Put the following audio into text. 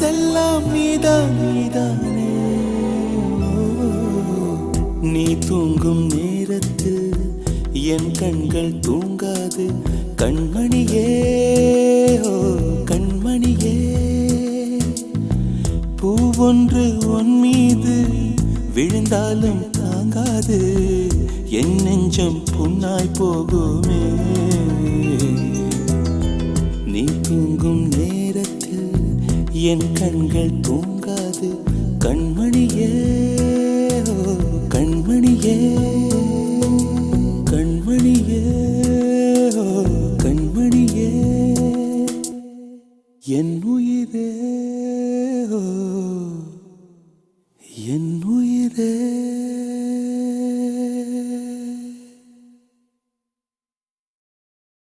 மனசெல்லாம் நீதான் நீதானே. நீ தூங்கும் நேரத்தில் என் கண்கள் தூங்காது கண்மணியே, ஓ கண்மணியே. பூவொன்று உன் மீது விழுந்தாலும் தாங்காது, என் நெஞ்சம் புண்ணாய் போகுமே. நீ தூங்கும் நேரத்தில் என் கண்கள் தூங்காது கண்மணியே, ஓ கண்மணியே.